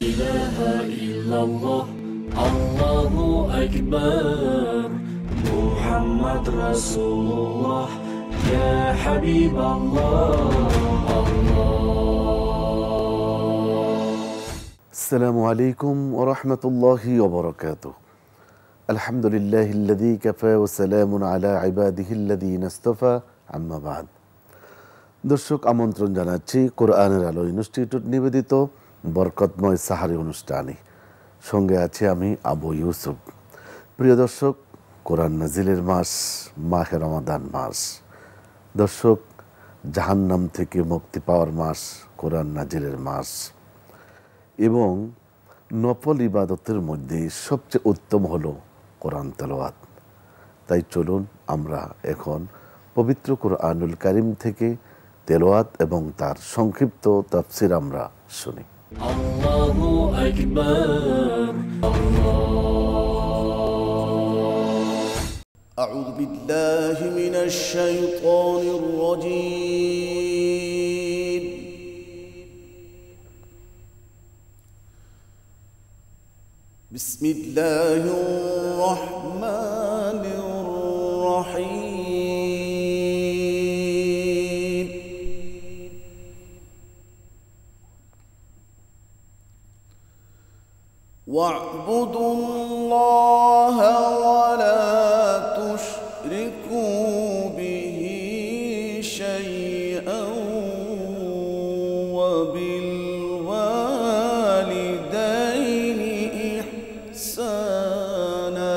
ilaha illallah, Allahu akbar, Muhammad Rasulullah, ya Habiballah, السلام عليكم ورحمة الله وبركاته. الحمد لله الذي كفى وسلام على عباده الذين اصطفى أما بعد. দর্শক, আমন্ত্রণ জানাচ্ছি কোরআনের আলো ইনস্টিটিউট নিবেদিত বরকতময় সাহারি অনুষ্ঠানে। সঙ্গে আছি আমি আবু ইউসুফ। প্রিয় দর্শক, কোরআন নাজিলের মাস মাহে রমাদান মাস। দর্শক, জাহান্নাম থেকে মুক্তি পাওয়ার মাস কোরআন নাজিলের মাস এবং নফল ইবাদতের মধ্যে সবচেয়ে উত্তম হলো কোরআন তেলাওয়াত। তাই চলুন আমরা এখন পবিত্র কোরআনুল কারীম থেকে তেলাওয়াত এবং তার সংক্ষিপ্ত তাফসীর আমরা শুনি। Allahu akbar, أعوذ بالله من الشيطان الرجيم. بسم الله الرحمن الرحيم. واعبدوا الله ولا تشركوا به شيئا وبالوالدين إحسانا.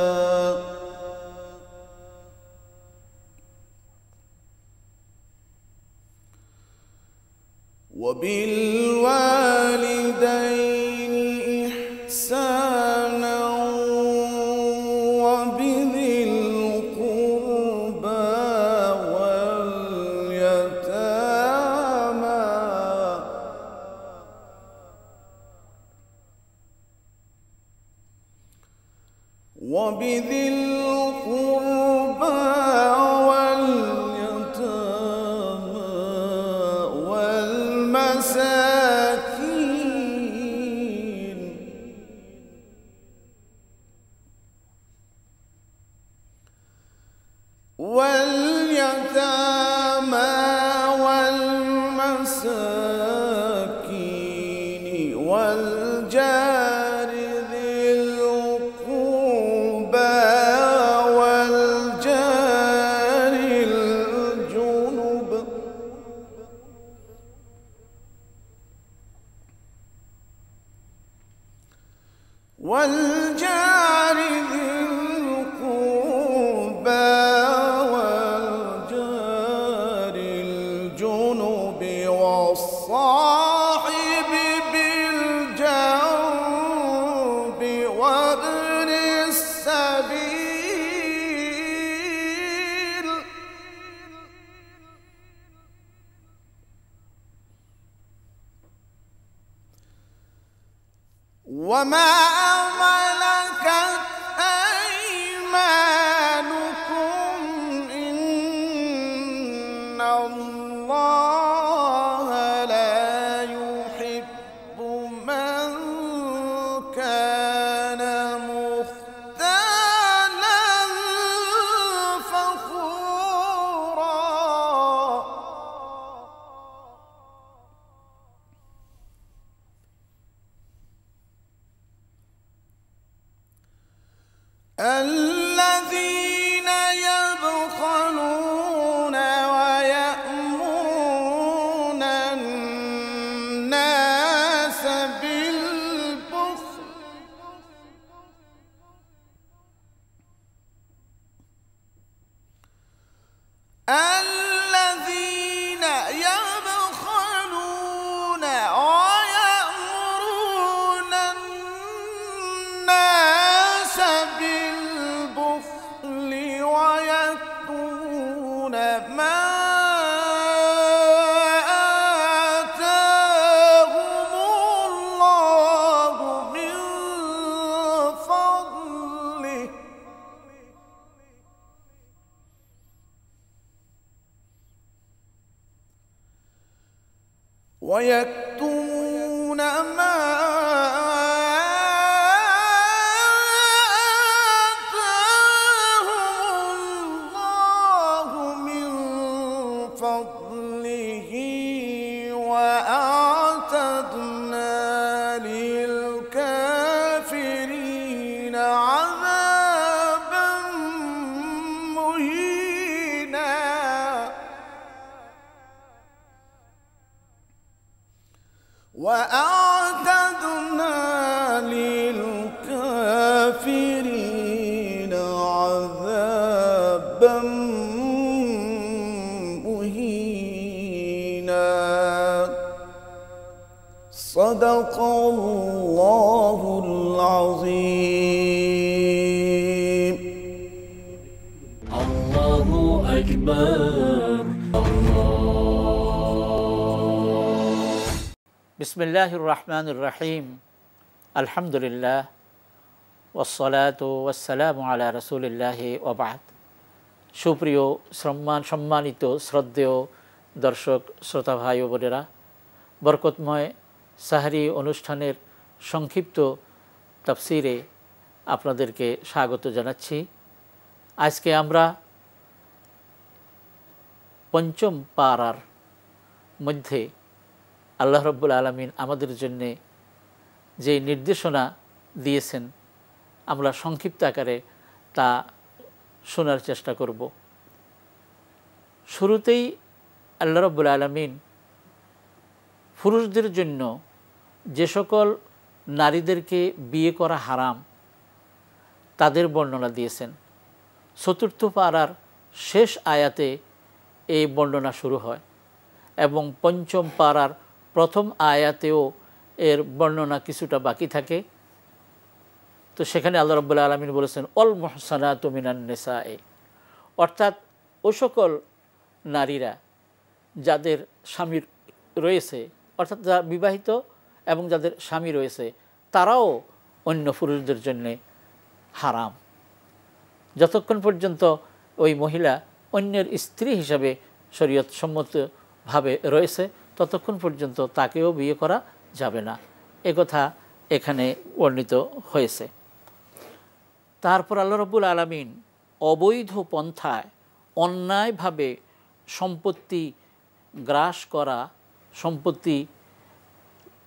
وبالوالدين إحسانا وبذي القربى واليتامى وبذي القربى واليتامى والمساكين والجار ذي القربى والجار الجنب والجار ذي القربى والجار الجنب والصاحب بالجنب وابن السبيل وما ملكت أيمانكم إن الله لا يحب من كان مختالا فخورا. الذين يبخلون ويأمرون الناس بالبخل الذين يبخلون ويأمرون الناس بالبخل ويكتمون ما آتاهم الله من فضله ويكتمون ما وأعتدنا للكافرين عذابا مهينا صدق الله العظيم الله أكبر বিসমিল্লাহির রহমানির রহিম আলহামদুলিল্লাহ ওয়াসসালাতু ওয়াসসালামু আলা রাসূলিল্লাহি ওয়া বা'দ। সুপ্রিয় সম্মানিত শ্রদ্ধেয় দর্শক শ্রোতা ভাই ও বোনেরা, বরকতময় সাহরি অনুষ্ঠানের সংক্ষিপ্ত তাফসিরে আপনাদেরকে স্বাগত জানাচ্ছি। আজকে আমরা পঞ্চম পারার মধ্যে আল্লাহ রাব্বুল আলামিন আমাদের জন্য যে নির্দেশনা দিয়েছেন আমরা সংক্ষিপ্ত আকারে তা শোনার চেষ্টা করব। শুরুতেই আল্লাহ রাব্বুল আলামিন পুরুষদের জন্য যে সকল নারীদেরকে বিয়ে করা হারাম তাদের বর্ণনা দিয়েছেন। চতুর্থ পারার শেষ আয়াতে এই বর্ণনা শুরু হয় এবং পঞ্চম পারার প্রথম আয়াতেও এর বর্ণনা কিছুটা বাকি থাকে। তো সেখানে আল্লাহ রাব্বুল আলামিন বলেছেন অল মুহসানাতু মিনান নিসায়ে, অর্থাৎ ও সকল নারীরা যাদের স্বামী রয়েছে, অর্থাৎ যারা বিবাহিত এবং যাদের স্বামী রয়েছে তারাও অন্য পুরুষদের জন্যে হারাম, যতক্ষণ পর্যন্ত ওই মহিলা অন্যের স্ত্রী হিসাবে শরীয়ত সম্মতভাবে রয়েছে ততক্ষণ পর্যন্ত তাকেও বিয়ে করা যাবে না, একথা এখানে বর্ণিত হয়েছে। তারপর আল্লাহ রাব্বুল আলামিন অবৈধ পন্থায় অন্যায়ভাবে সম্পত্তি গ্রাস করা, সম্পত্তি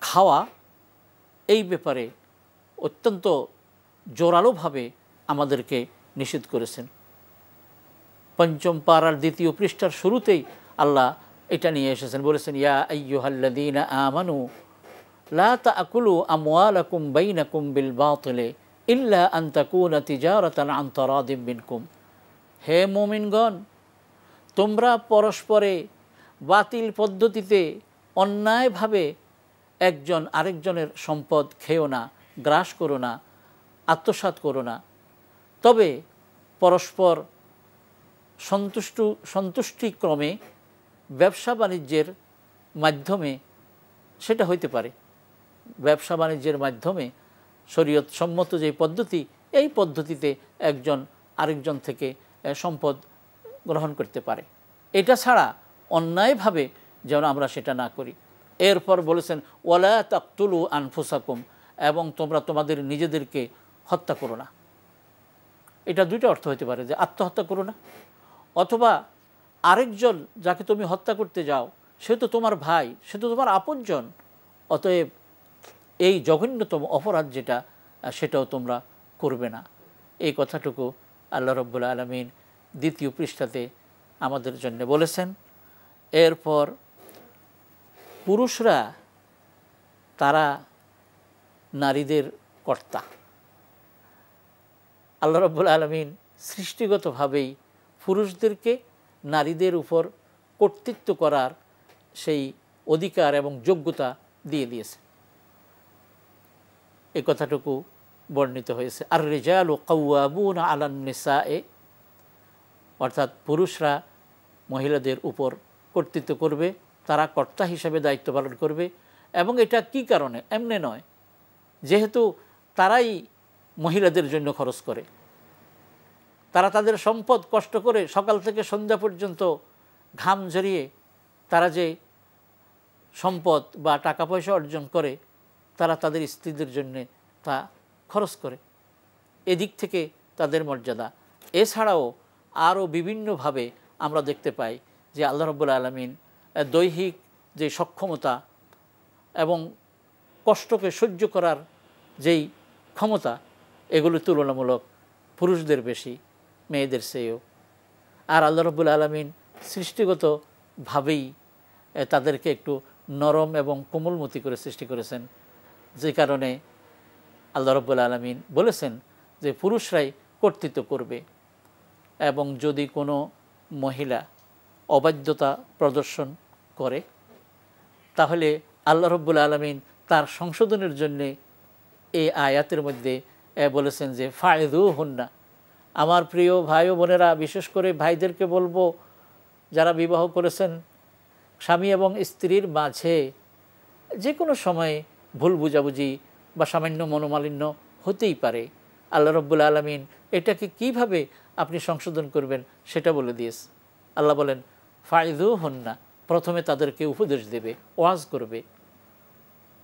খাওয়া, এই ব্যাপারে অত্যন্ত জোরালোভাবে আমাদেরকে নিষেধ করেছেন। পঞ্চম পারার দ্বিতীয় পৃষ্ঠার শুরুতেই আল্লাহ এটা নিয়ে এসেছেন, বলেছেন ইয়া আইয়ুহাল্লাযীনা আমানু লা তাকুলু আমওয়ালাকুম বাইনাকুম বিল বাতিলি ইল্লা আন তাকুনা তিজারাতান আন তারাদিম মিনকুম। হে মুমিনগণ, তোমরা পরস্পরে বাতিল পদ্ধতিতে অন্যায়ভাবে একজন আরেকজনের সম্পদ খেও না, গ্রাস করো না, আত্মসাৎ করো না, তবে পরস্পর সন্তুষ্টিক্রমে ব্যবসা বাণিজ্যের মাধ্যমে সেটা হইতে পারে। ব্যবসা বাণিজ্যের মাধ্যমে শরীয়ত সম্মত যে পদ্ধতি, এই পদ্ধতিতে একজন আরেকজন থেকে সম্পদ গ্রহণ করতে পারে। এটা ছাড়া অন্যায়ভাবে যেন আমরা সেটা না করি। এরপর বলেছেন ওয়ালা তাকতুলু আনফুসাকুম, এবং তোমরা তোমাদের নিজেদেরকে হত্যা করো না। এটা দুইটা অর্থ হতে পারে, যে আত্মহত্যা করো না, অথবা আরেকজন যাকে তুমি হত্যা করতে যাও সে তো তোমার ভাই, সে তো তোমার আপনজন, অতএব এই জঘন্যতম অপরাধ যেটা সেটাও তোমরা করবে না। এই কথাটুকু আল্লাহ রাব্বুল আলামিন দ্বিতীয় পৃষ্ঠাতে আমাদের জন্য বলেছেন। এরপর পুরুষরা তারা নারীদের কর্তা। আল্লাহ রাব্বুল আলামিন সৃষ্টিগতভাবেই পুরুষদেরকে নারীদের উপর কর্তৃত্ব করার সেই অধিকার এবং যোগ্যতা দিয়ে দিয়েছে। এই কথাটুকু বর্ণিত হয়েছে আর রিজালু কাওয়াবুনা আলান নিসায়ে, অর্থাৎ পুরুষরা মহিলাদের উপর কর্তৃত্ব করবে, তারা কর্তা হিসাবে দায়িত্ব পালন করবে। এবং এটা কি কারণে? এমনি নয়, যেহেতু তারাই মহিলাদের জন্য খরচ করে, তারা তাদের সম্পদ কষ্ট করে সকাল থেকে সন্ধ্যা পর্যন্ত ঘাম ঝরিয়ে তারা যে সম্পদ বা টাকা পয়সা অর্জন করে তারা তাদের স্ত্রীদের জন্যে তা খরচ করে। এদিক থেকে তাদের মর্যাদা। এছাড়াও আরও বিভিন্নভাবে আমরা দেখতে পাই যে আল্লাহ রাব্বুল আলামিন দৈহিক যে সক্ষমতা এবং কষ্টকে সহ্য করার যেই ক্ষমতা, এগুলো তুলনামূলক পুরুষদের বেশি, মেয়েদের চেয়েও। আর আল্লাহ রাব্বুল আলামিন সৃষ্টিগতভাবেই তাদেরকে একটু নরম এবং কোমলমতি করে সৃষ্টি করেছেন, যে কারণে আল্লাহ রাব্বুল আলামিন বলেছেন যে পুরুষরাই কর্তৃত্ব করবে। এবং যদি কোনো মহিলা অবাধ্যতা প্রদর্শন করে তাহলে আল্লাহ রাব্বুল আলামিন তার সংশোধনের জন্যে এই আয়াতের মধ্যে বলেছেন যে ফায়দুহুন্না। আমার প্রিয় ভাই ও বোনেরা, বিশেষ করে ভাইদেরকে বলবো যারা বিবাহ করেছেন, স্বামী এবং স্ত্রীর মাঝে যে কোনো সময়ে ভুল বুঝাবুঝি বা সামান্য মনোমালিন্য হতেই পারে। আল্লাহ রাব্বুল আলামিন এটাকে কিভাবে আপনি সংশোধন করবেন সেটা বলে দিয়েছে। আল্লাহ বলেন ফায়দুহুন্না, প্রথমে তাদেরকে উপদেশ দেবে, ওয়াজ করবে।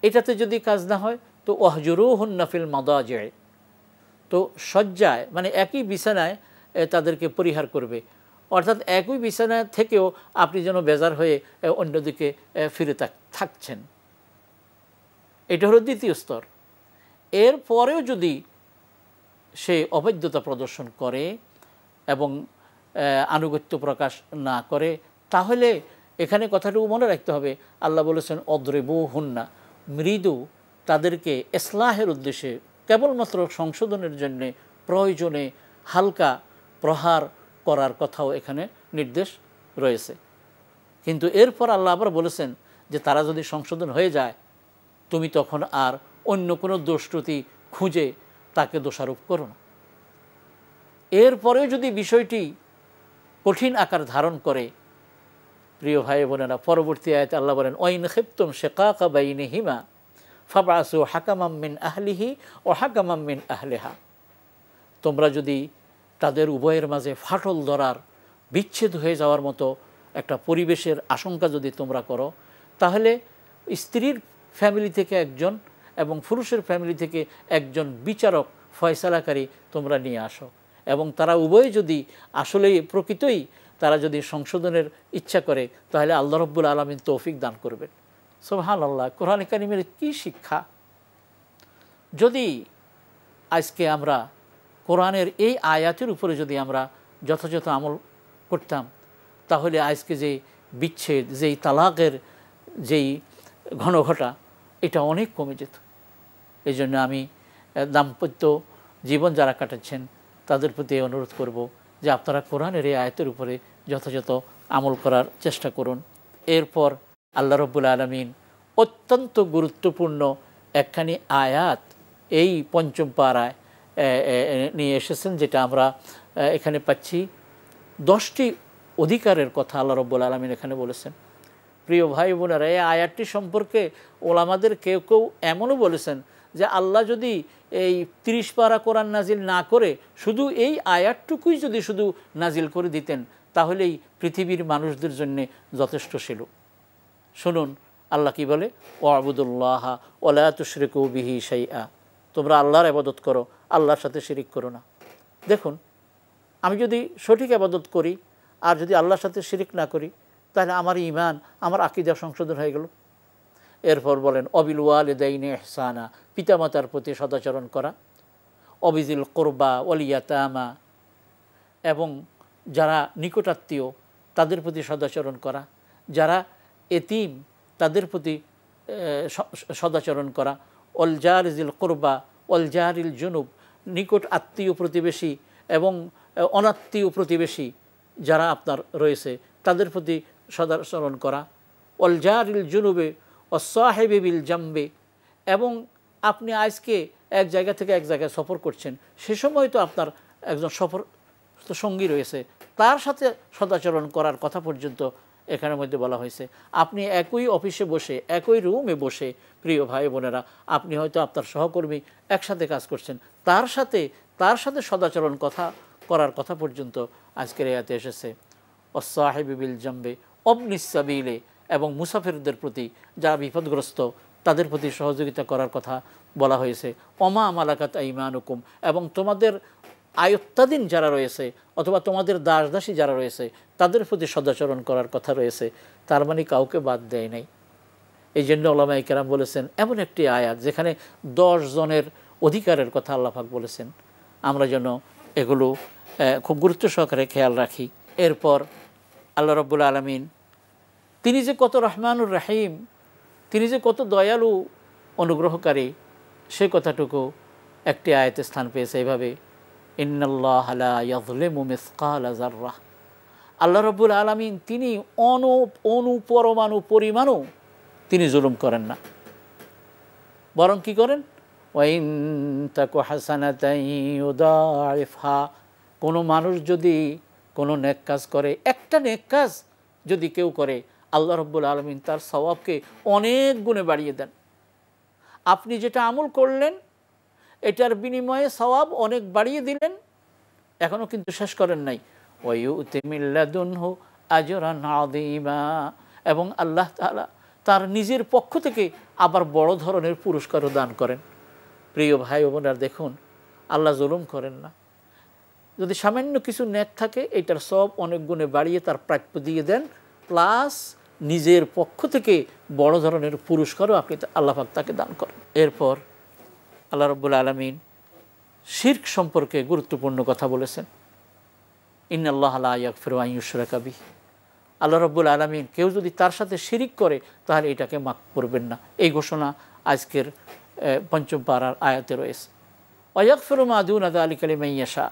এটাতে যদি কাজ না হয় তো ওয়াহজুরুহুন্না ফিল মাদাজি', তো শয্যায় মানে একই বিছানায় তাদেরকে পরিহার করবে। অর্থাৎ একই বিছানা থেকেও আপনি যেন বেজার হয়ে অন্যদিকে ফিরে থাকছেন। এটা হলো দ্বিতীয় স্তর। এর পরেও যদি সে অবাধ্যতা প্রদর্শন করে এবং আনুগত্য প্রকাশ না করে তাহলে এখানে কথাটুকু মনে রাখতে হবে, আল্লাহ বলেছেন অদ্রিবুহুন্না, মৃদু তাদেরকে ইসলাহের উদ্দেশ্যে কেবলমাত্র সংশোধনের জন্যে প্রয়োজনে হালকা প্রহার করার কথাও এখানে নির্দেশ রয়েছে। কিন্তু এরপর আল্লাহ আবার বলেছেন যে তারা যদি সংশোধন হয়ে যায় তুমি তখন আর অন্য কোনো দোষ ত্রুটি খুঁজে তাকে দোষারোপ করো না। এরপরেও যদি বিষয়টি কঠিন আকার ধারণ করে, প্রিয় ভাই বোনেরা, পরবর্তী আয়াতে আল্লাহ বলেন ওয়াইন খিফতুম শিকাকা বাইনিহিমা ফাবআসু হাকামাম মিন আহলিহি ওয়া হাকামাম মিন আহলিহা। তোমরা যদি তাদের উভয়ের মাঝে ফাটল ধরার, বিচ্ছেদ হয়ে যাওয়ার মতো একটা পরিবেশের আশঙ্কা যদি তোমরা করো, তাহলে স্ত্রীর ফ্যামিলি থেকে একজন এবং পুরুষের ফ্যামিলি থেকে একজন বিচারক, ফয়সালাকারী তোমরা নিয়ে আসো। এবং তারা উভয়ে যদি আসলে প্রকৃতই তারা যদি সংশোধনের ইচ্ছা করে তাহলে আল্লাহ রাব্বুল আলামিন তৌফিক দান করবেন। সুবহানাল্লাহ, কোরআন কারীমের কী শিক্ষা! যদি আজকে আমরা কোরআনের এই আয়াতের উপরে যদি আমরা যথাযথ আমল করতাম তাহলে আজকে যে বিচ্ছেদ, যেই তালাকের যেই ঘনঘটা, এটা অনেক কমে যেত। এই জন্য আমি দাম্পত্য জীবন যারা কাটাচ্ছেন তাদের প্রতি অনুরোধ করব যে আপনারা কোরআনের এই আয়াতের উপরে যথাযথ আমল করার চেষ্টা করুন। এরপর আল্লাহ রাব্বুল আলামিন অত্যন্ত গুরুত্বপূর্ণ একখানি আয়াত এই পঞ্চম পারায় নিয়ে এসেছেন, যেটা আমরা এখানে পাচ্ছি 10টি অধিকারের কথা আল্লাহ রাব্বুল আলামিন এখানে বলেছেন। প্রিয় ভাই বোনেরা, এই আয়াতটি সম্পর্কে ওলামাদের কেউ কেউ এমনও বলেছেন যে আল্লাহ যদি এই 30 পারা কোরআন নাজিল না করে শুধু এই আয়াতটুকুই যদি শুধু নাজিল করে দিতেন তাহলেই পৃথিবীর মানুষদের জন্য যথেষ্ট ছিল। শুনুন আল্লাহ কি বলে, ওয়াবুদুল্লাহ ওয়ালা তুশরিকু বিহি শাইআ, তোমরা আল্লাহর ইবাদত করো, আল্লাহর সাথে শিরিক করো না। দেখুন, আমি যদি সঠিক ইবাদত করি আর যদি আল্লাহর সাথে শিরিক না করি তাহলে আমার ঈমান, আমার আকীদা সংশোধন হয়ে গেল। এরপর বলেন অবিল ওয়ালিদাইনি ইহসানা, পিতামাতার প্রতি সদাচরণ করা, অবিজিল কুরবা ওয়াল ইয়াতামা, এবং যারা নিকটাত্মীয় তাদের প্রতি সদাচরণ করা, যারা এতিম তাদের প্রতি সদাচরণ করা, ওয়াল জারিজিল কুরবা ওয়াল জারিল জুনুব, নিকট আত্মীয় প্রতিবেশী এবং অনাত্মীয় প্রতিবেশী যারা আপনার রয়েছে তাদের প্রতি সদাচরণ করা, ওয়াল জারিল জুনুবে ওয়াসসাহিবি বিল জামবে, এবং আপনি আজকে এক জায়গা থেকে এক জায়গায় সফর করছেন, সে সময় তো আপনার একজন সফর সঙ্গী রয়েছে, তার সাথে সদাচরণ করার কথা পর্যন্ত এখানের মধ্যে বলা হয়েছে। আপনি একই অফিসে বসে, একই রুমে বসে, প্রিয় ভাই বোনেরা, আপনি হয়তো আপনার সহকর্মী একসাথে কাজ করছেন, তার সাথে সদাচরণ করার কথা পর্যন্ত আজকের আয়াতে এসেছে। ওয়াসসাহিবি বিল জামবে ওয়াবনিস সাবিলে, এবং মুসাফিরদের প্রতি যারা বিপদগ্রস্ত তাদের প্রতি সহযোগিতা করার কথা বলা হয়েছে। ওমা মালাকাত আইমানুকুম, এবং তোমাদের আয়ত্তাধীন যারা রয়েছে অথবা তোমাদের দাসদাসী যারা রয়েছে তাদের প্রতি সদাচরণ করার কথা রয়েছে। তার মানে কাউকে বাদ দেয় নাই। এই জন্য উলামায়ে কেরাম বলেছেন এমন একটি আয়াত যেখানে 10 জনের অধিকারের কথা আল্লাহ পাক বলেছেন, আমরা যেন এগুলো খুব গুরুত্ব সহকারে খেয়াল রাখি। এরপর আল্লাহ রাব্বুল আলামিন তিনি যে কত রহমানুর রহিম, তিনি যে কত দয়ালু অনুগ্রহকারী সে কথাটুকু একটি আয়াতে স্থান পেয়েছে এইভাবে, ইন্নাল্লাহা লা ইয়াযলিমু মিসকালা যাররাহ, আল্লাহ রাব্বুল আলামিন তিনি অনুপরমাণু পরিমাণও তিনি জুলুম করেন না, বরং কি করেন, ওয়াইন তাকু হাসানাতান ইউদাইফহা, কোনো মানুষ যদি কোনো নেক কাজ করে, একটা নেক কাজ যদি কেউ করে, আল্লাহ রাব্বুল আলামিন তার সওয়াবকে অনেক গুণে বাড়িয়ে দেন। আপনি যেটা আমল করলেন এটার বিনিময়ে সওয়াব অনেক বাড়িয়ে দিলেন, এখনও কিন্তু শেষ করেন নাই, ওয়ায়ুতি মিন লাদুনহু আজরান আযীমা, এবং আল্লাহ তাআলা তার নিজের পক্ষ থেকে আবার বড় ধরনের পুরস্কারও দান করেন। প্রিয় ভাই ও বোনেরা, দেখুন আল্লাহ জুলুম করেন না। যদি সামান্য কিছু নেক থাকে এটার সব অনেক গুণে বাড়িয়ে তার প্রাপ্য দিয়ে দেন, প্লাস নিজের পক্ষ থেকে বড় ধরনের পুরস্কারও আপনি আল্লাহ পাক তাকে দান করেন। এরপর আল্লাহ রাব্বুল আলামিন শিরক সম্পর্কে গুরুত্বপূর্ণ কথা বলেছেন, ইন্নাল্লাহা লা ইয়াগফিরু আন ইউশরাকা বিহি, আল্লাহ রাব্বুল আলামিন কেউ যদি তার সাথে শিরিক করে তাহলে এটাকে মাফ করবেন না। এই ঘোষণা আজকের পঞ্চম পারার আয়াতে রয়েছে। ওয়া ইয়াগফিরু মা দুনা যালিকা লিমান ইয়াশা,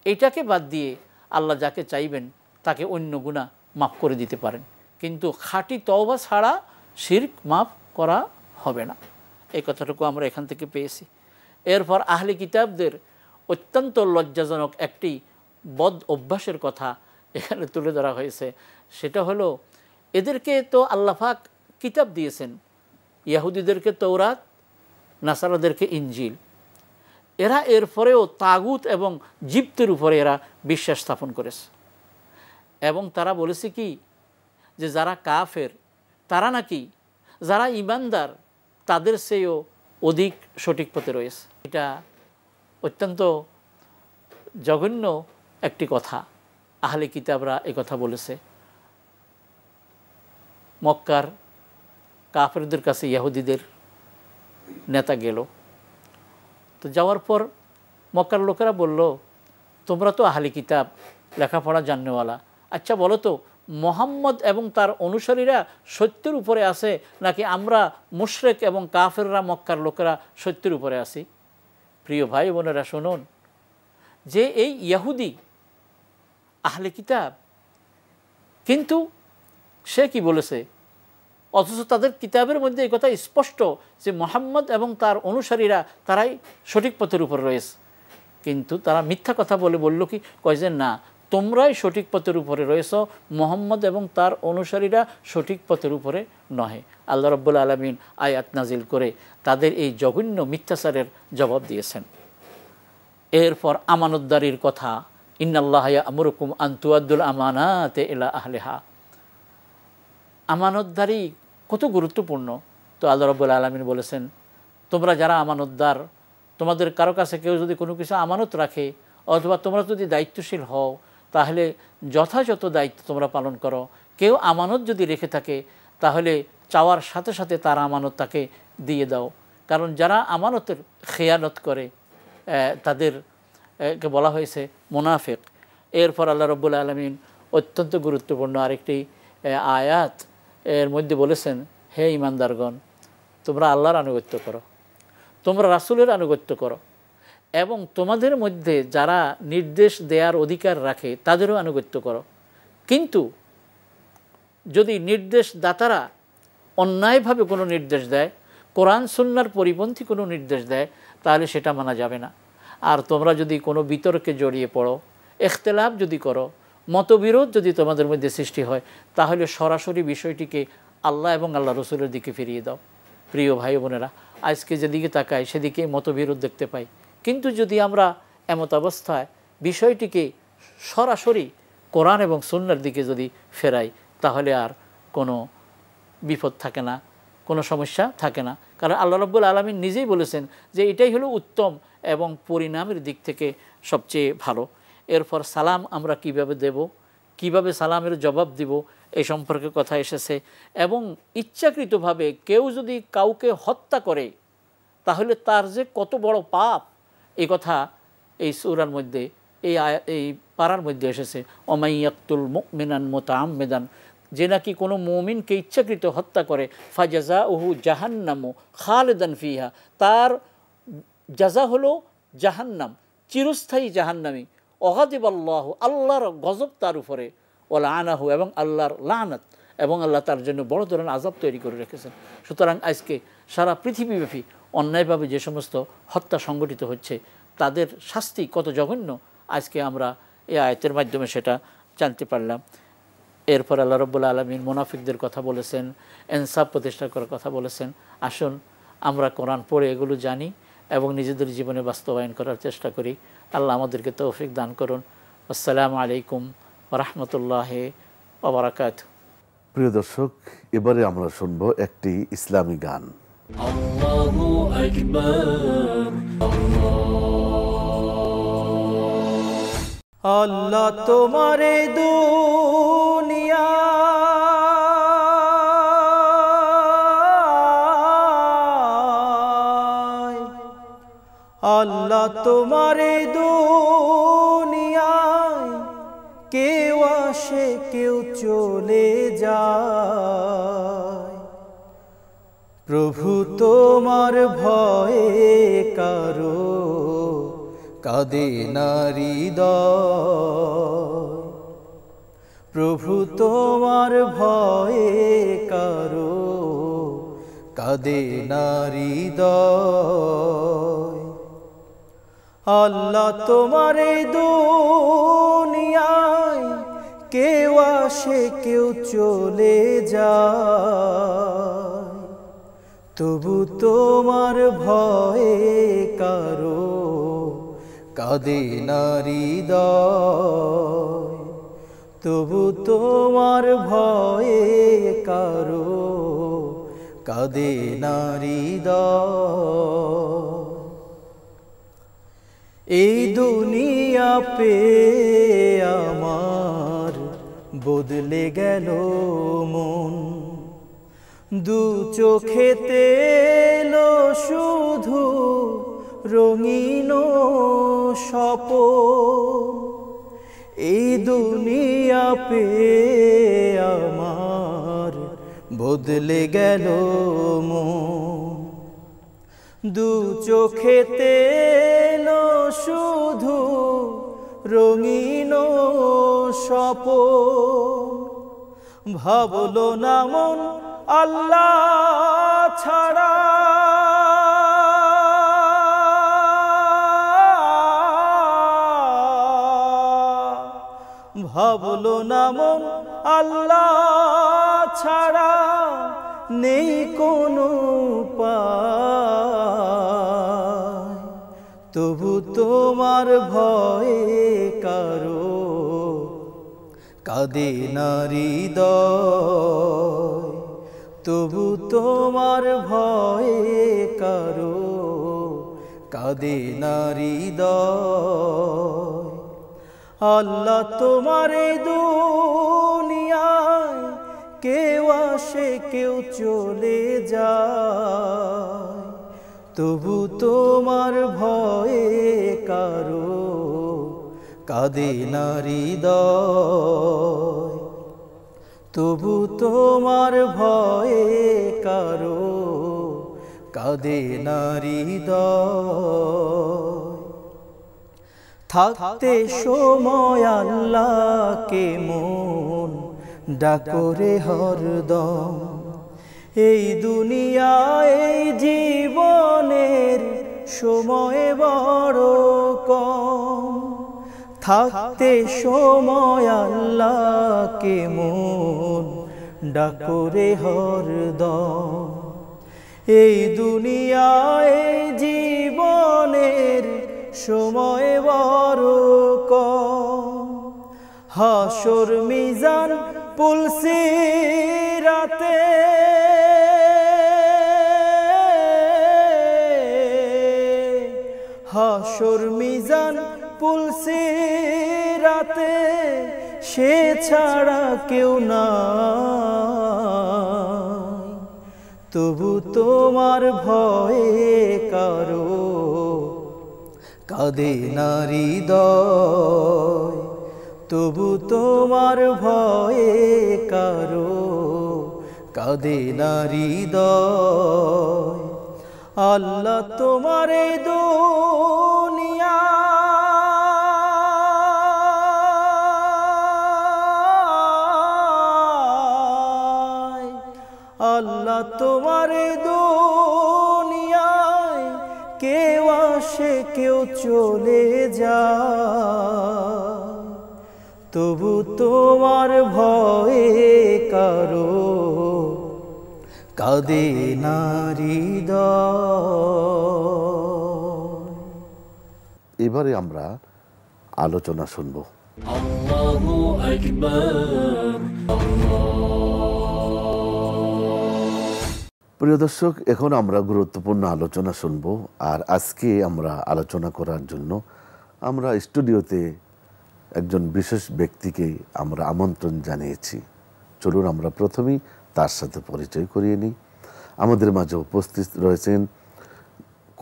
এটাকে বাদ দিয়ে আল্লাহ যাকে চাইবেন তাকে অন্য গুনাহ মাফ করে দিতে পারেন, কিন্তু খাঁটি তওবা ছাড়া শিরক মাফ করা হবে না। এই কথাটুকু আমরা এখান থেকে পেয়েছি। এরপর আহলে কিতাবদের অত্যন্ত লজ্জাজনক একটি বদ অভ্যাসের কথা এখানে তুলে ধরা হয়েছে, সেটা হলো এদেরকে তো আল্লাহ পাক কিতাব দিয়েছেন, ইহুদিদেরকে তৌরাত, নাসারাদেরকে ইনজিল, এরা এরপরেও তাগুত এবং জিপ্তের উপরে এরা বিশ্বাস স্থাপন করেছে, এবং তারা বলেছে কি যে যারা কাফের তারা নাকি যারা ঈমানদার তাদের চেয়েও অধিক সঠিক পথে রয়েছে। এটা অত্যন্ত জঘন্য একটি কথা, আহলে কিতাবরা এই কথা বলেছে। মক্কার কাফেরদের কাছে ইহুদিদের নেতা গেল, তো যাওয়ার পর মক্কার লোকেরা বলল, তোমরা তো আহলে কিতাব, লেখাপড়া জাননেওয়ালা, আচ্ছা বলো তো মুহাম্মদ এবং তার অনুসারীরা সত্যের উপরে আছে নাকি আমরা মুশরিক এবং কাফেররা মক্কার লোকেরা সত্যের উপরে আছি? প্রিয় ভাই বোনেরা শুনুন, যে এই ইহুদি আহলে কিতাব, কিন্তু সে কি বলেছে, অথচ তাদের কিতাবের মধ্যে এই কথা স্পষ্ট যে মুহাম্মদ এবং তার অনুসারীরা তারাই সঠিক পথের উপর রয়েছে, কিন্তু তারা মিথ্যা কথা বলল কি, কয় যে না, তোমরাই সঠিক পথের উপরে রয়েছ, মুহাম্মদ এবং তার অনুসারীরা সঠিক পথের উপরে নহে। আল্লাহ রাব্বুল আলামিন আয়াত নাজিল করে তাদের এই জঘন্য মিথ্যাচারের জবাব দিয়েছেন। এরপর আমানতদারির কথা, ইন্নাল্লাহা ইয়া'মুরুকুম আন তুআদ্দুল আমানাতি ইলা আহলিহা, আমানতদারি কত গুরুত্বপূর্ণ। তো আল্লাহ রাব্বুল আলামিন বলেছেন, তোমরা যারা আমানতদার, তোমাদের কারো কাছে কেউ যদি কোনো কিছু আমানত রাখে অথবা তোমরা যদি দায়িত্বশীল হও তাহলে যথাযথ দায়িত্ব তোমরা পালন করো। কেউ আমানত যদি রেখে থাকে তাহলে চাওয়ার সাথে সাথে তার আমানত তাকে দিয়ে দাও, কারণ যারা আমানতের খেয়ানত করে তাদেরকে বলা হয়েছে মুনাফিক। এরপর আল্লাহ রাব্বুল আলামিন অত্যন্ত গুরুত্বপূর্ণ আরেকটি আয়াত এর মধ্যে বলেছেন, হে ঈমানদারগণ, তোমরা আল্লাহর আনুগত্য করো, তোমরা রাসূলের আনুগত্য করো, এবং তোমাদের মধ্যে যারা নির্দেশ দেওয়ার অধিকার রাখে তাদেরও আনুগত্য করো, কিন্তু যদি নির্দেশদাতারা অন্যায়ভাবে কোনো নির্দেশ দেয়, কোরআন সুন্নাহর পরিপন্থী কোনো নির্দেশ দেয়, তাহলে সেটা মানা যাবে না। আর তোমরা যদি কোনো বিতর্কে জড়িয়ে পড়ো, ইখতিলাফ যদি করো, মতবিরোধ যদি তোমাদের মধ্যে সৃষ্টি হয়, তাহলে সরাসরি বিষয়টিকে আল্লাহ এবং আল্লাহ রসুলের দিকে ফিরিয়ে দাও। প্রিয় ভাই বোনেরা, আজকে যেদিকে তাকাই সেদিকে মতবিরোধ দেখতে পাই, কিন্তু যদি আমরা এমত অবস্থায় বিষয়টিকে সরাসরি কোরআন এবং সুন্নাহর দিকে যদি ফেরাই, তাহলে আর কোনো বিপদ থাকে না, কোনো সমস্যা থাকে না। কারণ আল্লাহ রাব্বুল আলামিন নিজেই বলেছেন যে এটাই হলো উত্তম এবং পরিণামের দিক থেকে সবচেয়ে ভালো। এরপর সালাম আমরা কিভাবে দেব, কিভাবে সালামের জবাব দিব, এই সম্পর্কে কথা এসেছে। এবং ইচ্ছাকৃতভাবে কেউ যদি কাউকে হত্যা করে তাহলে তার যে কত বড় পাপ, এই কথা এই সূরার মধ্যে এই পারার মধ্যে এসেছে, ওমাই ইয়াকতুল মুমিনান মুতাআম্মিদান, যে নাকি কোনো মুমিনকে ইচ্ছাকৃত হত্যা করে ফাজাজাউহু জাহান্নামু খালিদান ফিহা, তার জাযা হলো জাহান্নাম, চিরস্থায়ী জাহান্নামী। ওয়াগাদিবাল্লাহু, আল্লাহর গজব তার উপরে, ওয়া লাআনাহু, এবং আল্লাহর লানত, এবং আল্লাহ তার জন্য বড় ধরনের আযাব তৈরি করে রেখেছেন। সুতরাং আজকে সারা পৃথিবীব্যাপী অন্যায়ভাবে যে সমস্ত হত্যা সংগঠিত হচ্ছে তাদের শাস্তি কত জঘন্য আজকে আমরা এই আয়াতের মাধ্যমে সেটা জানতে পারলাম। এরপর আল্লাহ রাব্বুল আলামিন মুনাফিকদের কথা বলেছেন, ইনসাফ প্রতিষ্ঠা করার কথা বলেছেন। আসুন আমরা কোরআন পড়ে এগুলো জানি এবং নিজেদের জীবনে বাস্তবায়ন করার চেষ্টা করি। আল্লাহ আমাদেরকে তৌফিক দান করুন। আসসালামু আলাইকুম ওয়া রাহমাতুল্লাহি ওয়া বারাকাতুহু। প্রিয় দর্শক, এবারে আমরা শুনব একটি ইসলামী গান। আল্লাহু আকবার, আল্লাহ তোমারে দুনিয়া আল্লাহ তোমারে দুনিয়ায় কেউ আসে কেউ চলে যায়, প্রভু তোমার ভয়ে কারো কাঁদে না হৃদয়, প্রভু তোমার ভয়ে কারো কাঁদে না হৃদয়। আল্লাহ তোমারে দুনিয়ায় কেউ আসে কেউ চলে যায়, তবু তোমার ভয়ে কারো কাঁদে না হৃদয়, তবু তোমার ভয়ে কারো কাঁদে না হৃদয়। এই দুনিয়া পেয়ে আমার বদলে গেল মন, দু চোখেতে এলো শুধু রঙিন স্বপন। এই দুনিয়া পেয়ে আমার বদলে গেল মন, দু চোখেতে এলো শুধু রঙিন স্বপন। ভাবলো না মন আল্লাহ ছাড়া, ভাবলো না মন আল্লাহ ছাড়া নেই কোনো উপায়, তবু তোমার ভয়ে কারো কাঁদে না হৃদয়, তবু তোমার ভয়ে কারো কাঁদে না হৃদয়। আল্লাহ তোমারে দুনিয়ায় কেউ আসে কেউ চলে যায়, তবু তোমার ভয়ে কারো কাঁদে না হৃদয়, তবু তোমার ভয়ে কারো কাঁদে না হৃদয়। থাকতে সময় আল্লাহকে মন ডাকরে হরদম, এই দুনিয়ায় এই জীবনের সময় বড় কম। থাকতে সময় আল্লাহকে মন ডাকরে হরদম, এই দুনিয়ায় এই জীবনের সময় বড় কম। হাসর মিজান পুলসিরাতে হাসর মিজান পুলসিরাতে সে ছাড়া কেউ নাই, তবু তোমার ভয়ে কারো কাঁদে না হৃদয়, তবু তোমার ভয়ে কারো কাঁদে না হৃদয়। আল্লাহ তোমার এই দুনিয়া আল্লাহ তোমার এই দুনিয়ায় কেউ আসে কেউ চলে যায়, তবু তোমার ভয়ে কারো কাঁদে না হৃদয়। এবারে আমরা আলোচনা শুনব। Allahu Akbar, প্রিয় দর্শক, এখন আমরা গুরুত্বপূর্ণ আলোচনা শুনব। আর আজকে আমরা আলোচনা করার জন্য আমরা স্টুডিওতে একজন বিশেষ ব্যক্তিকে আমরা আমন্ত্রণ জানিয়েছি। চলুন আমরা প্রথমেই তার সাথে পরিচয় করিয়ে নিই। আমাদের মাঝে উপস্থিত রয়েছেন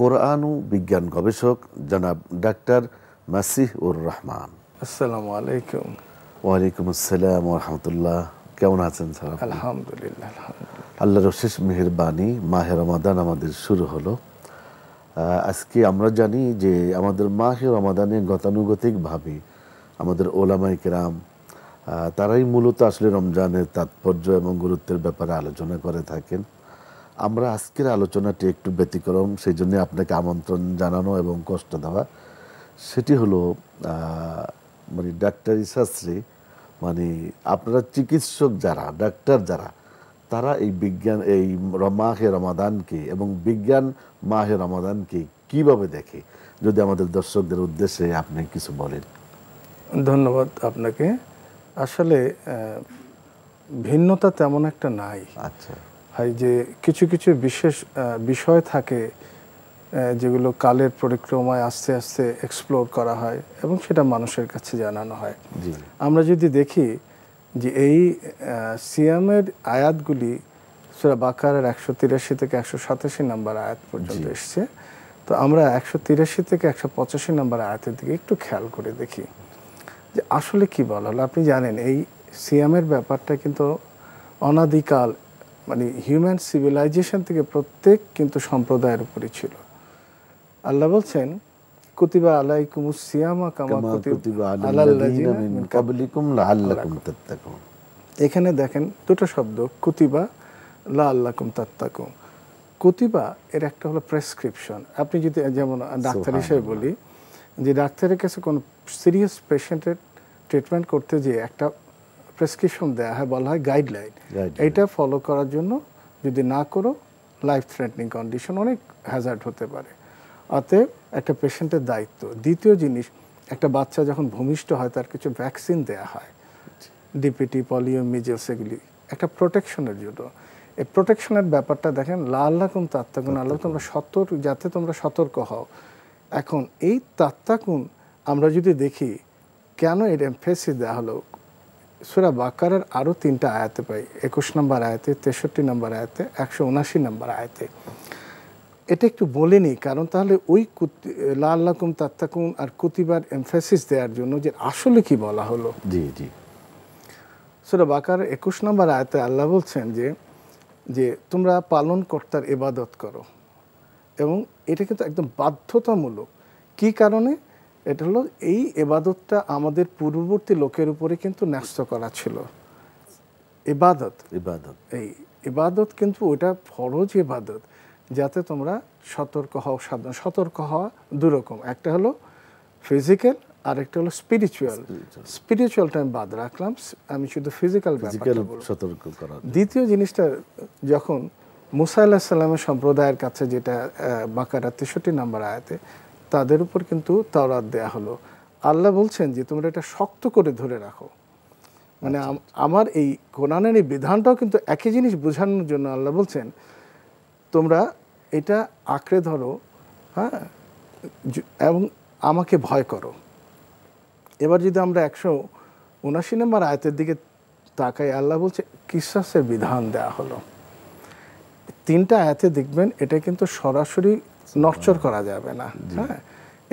কোরআন ও বিজ্ঞান গবেষক জনাব ডাক্তার মাসিহুর রহমান। আসসালামু আলাইকুম। ওয়ালাইকুম আসসালাম ওয়া রাহমাতুল্লাহ। কেমন আছেন স্যার? আলহামদুলিল্লাহ। আল্লাহর অশেষ মেহেরবানি, মাহে রমাদান আমাদের শুরু হলো। আজকে আমরা জানি যে আমাদের মাহে রমাদানে গতানুগতিকভাবে আমাদের ওলামায়ে কেরাম তারাই মূলত আসলে রমজানের তাৎপর্য এবং গুরুত্বের ব্যাপারে আলোচনা করে থাকেন। আমরা আজকের আলোচনাটি একটু ব্যতিক্রম, সেই জন্য আপনাকে আমন্ত্রণ জানানো এবং কষ্ট দেওয়া। সেটি হলো মানে ডাক্তারি শাস্ত্রে, মানে আপনারা চিকিৎসক যারা, ডাক্তার যারা, তারা এই বিজ্ঞান, এই মাহে রমাদানকে এবং বিজ্ঞান মাহে রমাদানকে কিভাবে দেখে, যদি আমাদের দর্শকদের উদ্দেশ্যে আপনি কিছু বলেন। ধন্যবাদ আপনাকে। আসলে ভিন্নতা তেমন একটা নাই। আচ্ছা, হয় যে কিছু কিছু বিশেষ বিষয় থাকে যেগুলো কালের পরিক্রমায় আস্তে আস্তে এক্সপ্লোর করা হয় এবং সেটা মানুষের কাছে জানানো হয়। জি, আমরা যদি দেখি যে এই সিয়ামের আয়াতগুলি সূরা বাকারার 183 থেকে 187 নম্বর আয়াত পর্যন্ত এসছে। তো আমরা 183 থেকে 185 নম্বর আয়াতের দিকে একটু খেয়াল করে দেখি যে আসলে কি বলা হলো। আপনি জানেন এই সিয়ামের ব্যাপারটা কিন্তু অনাদিকাল, মানে হিউম্যান সিভিলাইজেশন থেকে প্রত্যেক কিন্তু সম্প্রদায়ের উপরই ছিল। আল্লাহ বলছেন কুতিবা আলাইকুমুস সিয়ামা কামা কুতিবা আলাল্লাযিনা মিন ক্বাবলিকুম লাআল্লাকুম তাত্তাকুন। এখানে দেখেন দুটো শব্দ, কুতিবা লাআল্লাকুম তাত্তাকুন। কুতিবা এর একটা হলো প্রেসক্রিপশন। আপনি যদি যেমন ডাক্তার হিসেবে বলি যে ডাক্তারের কাছে কোনো সিরিয়াস পেশেন্টের ট্রিটমেন্ট করতে যেয়ে একটা প্রেসক্রিপশন দেওয়া হয়, বলা হয় গাইডলাইন। এইটা ফলো করার জন্য যদি না করো লাইফ থ্রেটনিং কন্ডিশন, অনেক হ্যাজার্ড হতে পারে। অতএব একটা পেশেন্টের দায়িত্ব। দ্বিতীয় জিনিস, একটা বাচ্চা যখন ভূমিষ্ঠ হয় তার কিছু ভ্যাকসিন দেওয়া হয়, ডিপিটি, পলিও, মিজেলস, এগুলি একটা প্রোটেকশনের জন্য। এই প্রোটেকশনের ব্যাপারটা দেখেন, লাআল্লাকুম তাত্তাকুন, আল্লাহ তোমরা সতর্ক, যাতে তোমরা সতর্ক হও। এখন এই তাত্তাকুন আমরা যদি দেখি কেন এর এমফেসিস দেওয়া হলো, সূরা বাকারার আরও 3টা আয়াতে পাই, 21 নম্বর আয়াতে, 63 নম্বর আয়াতে, 179 নম্বর আয়াতে। এটা একটু বলে নিই, কারণ তাহলে ওই লাআল্লাকুম তাত্তাকুন আর কুতিবার এমফেসিস দেওয়ার জন্য যে আসলে কি বলা হলো। জি জি, সূরা বাকারার 21 নম্বর আয়াতে আল্লাহ বলছেন যে তোমরা পালনকর্তার ইবাদত করো, এবং এটা কিন্তু একদম বাধ্যতামূলক। কি কারণে? এটা হলো এই ইবাদতটা আমাদের পূর্ববর্তী লোকের উপরে কিন্তু ন্যস্ত করা ছিল। ইবাদত, এই ইবাদত কিন্তু ওটা ফরজ ইবাদত, যাতে তোমরা সতর্ক হও। সতর্ক হওয়া দুরকম, একটা হলো ফিজিক্যাল আর একটা হলো স্পিরিচুয়াল। স্পিরিচুয়ালটা আমি বাদ রাখলাম, আমি শুধু ফিজিক্যাল সতর্ক করা। দ্বিতীয় জিনিসটা, যখন মুসা আলাইহিস সালামের সম্প্রদায়ের কাছে, যেটা বাকারা 63 নম্বর আয়াতে, তাদের উপর কিন্তু তাওরাত দেয়া হলো। আল্লাহ বলছেন যে তোমরা এটা শক্ত করে ধরে রাখো। মানে আমার এই কোরআনের এই বিধানটাও কিন্তু একই জিনিস বোঝানোর জন্য আল্লাহ বলছেন তোমরা এটা আঁকড়ে ধরো, হ্যাঁ, এবং আমাকে ভয় করো। এবার যদি আমরা 179 নম্বর আয়াতের দিকে তাকাই, আল্লাহ বলছে কিসাসের বিধান দেয়া হলো। 3টা আয়াতে দেখবেন এটা কিন্তু সরাসরি নড়চড় করা যাবে না। হ্যাঁ,